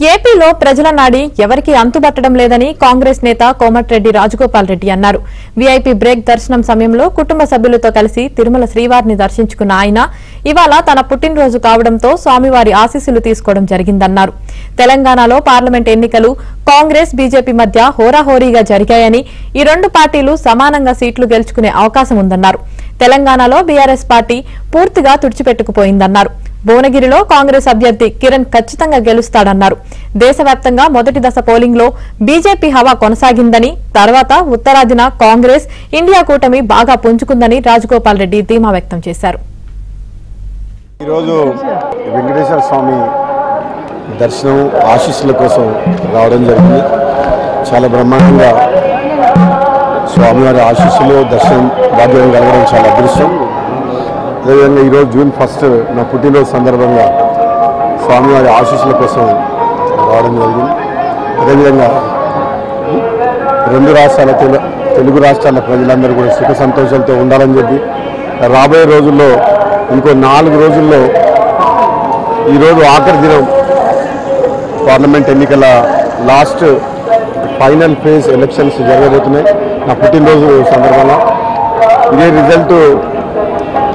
ఏపీలో ప్రజల నాడి ఎవరికి అంతుబట్టడం లేదని కాంగ్రెస్ నేత కోమటిరెడ్డి రాజగోపాల్ రెడ్డి అన్నారు. వీఐపీ బ్రేక్ దర్శనం సమయంలో కుటుంబ సభ్యులతో కలిసి తిరుమల శ్రీవారిని దర్శించుకున్న ఆయన ఇవాళ తన పుట్టినరోజు కావడంతో స్వామివారి ఆశీస్సులు తీసుకోవడం జరిగిందన్నారు. తెలంగాణలో పార్లమెంట్ ఎన్నికలు కాంగ్రెస్ బీజేపీ మధ్య హోరాహోరీగా జరిగాయని ఈ రెండు పార్టీలు సమానంగా సీట్లు గెలుచుకునే అవకాశం ఉందన్నారు. తెలంగాణలో బీఆర్ఎస్ పార్టీ పూర్తిగా తుడిచిపెట్టుకుపోయిందన్నారు. భువనగిరిలో కాంగ్రెస్ అభ్యర్థి కిరణ్ ఖచ్చితంగా గెలుస్తాడన్నారు. దేశవ్యాప్తంగా మొదటి దశ పోలింగ్ లో బీజేపీ హవా కొనసాగిందని, తర్వాత ఉత్తరాదిన కాంగ్రెస్ ఇండియా కూటమి బాగా పుంజుకుందని రాజగోపాల్ రెడ్డి ధీమా వ్యక్తం చేశారు. ఈరోజు వెంకటేశ్వర స్వామి దర్శనం ఆశీస్సుల కోసం రావడం జరిగింది. చాలా బ్రహ్మాండంగా స్వామివారి ఆశీస్సులు దర్శనం భాగ్యం కలగడం చాలా అదృష్టం. అదేవిధంగా ఈరోజు జూన్ 1 నా పుట్టినరోజు సందర్భంగా స్వామివారి ఆశీస్సుల కోసం రావడం జరిగింది. అదేవిధంగా రెండు రాష్ట్రాల తెలుగు రాష్ట్రాల ప్రజలందరూ కూడా సుఖ సంతోషాలతో ఉండాలని చెప్పి రాబోయే రోజుల్లో ఇంకో 4 రోజుల్లో ఈరోజు ఆఖరి దినం పార్లమెంట్ ఎన్నికల లాస్ట్ ఫైనల్ ఫేజ్ ఎలక్షన్స్ జరగబోతున్నాయి. నా పుట్టినరోజు సందర్భంగా ఇదే రిజల్ట్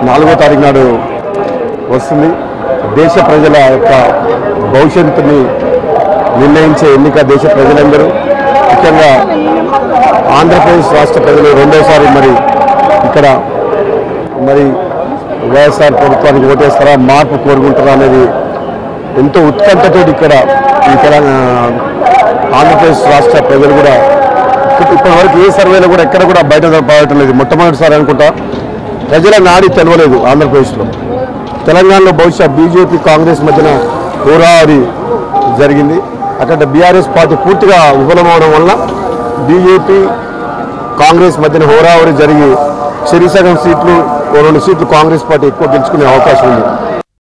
4వ తారీఖు నాడు వస్తుంది. దేశ ప్రజల యొక్క భవిష్యత్తుని నిర్ణయించే ఎన్నిక దేశ ప్రజలందరూ, ముఖ్యంగా ఆంధ్రప్రదేశ్ రాష్ట్ర ప్రజలు రెండోసారి ఇక్కడ వైఎస్ఆర్ ప్రభుత్వానికి ఓటేస్తారా, మార్పు కోరుకుంటారా అనేది ఎంతో ఉత్కంఠతో ఇక్కడ ఈ ఆంధ్రప్రదేశ్ రాష్ట్ర ప్రజలు కూడా ఇప్పటివరకు ఏ సర్వేలో కూడా ఎక్కడ కూడా బయట పడటం లేదు. మొట్టమొదటిసారి అనుకుంటా ప్రజల నాడి తెలవలేదు ఆంధ్రప్రదేశ్లో. తెలంగాణలో బహుశా బీజేపీ కాంగ్రెస్ మధ్యన హోరాహోరీ జరిగింది. అక్కడ బీఆర్ఎస్ పార్టీ పూర్తిగా విఫలమవడం వల్ల బీజేపీ కాంగ్రెస్ మధ్యన హోరాహోరీ జరిగి సగం సీట్లు 2 సీట్లు కాంగ్రెస్ పార్టీ ఎక్కువ గెలుచుకునే అవకాశం ఉంది.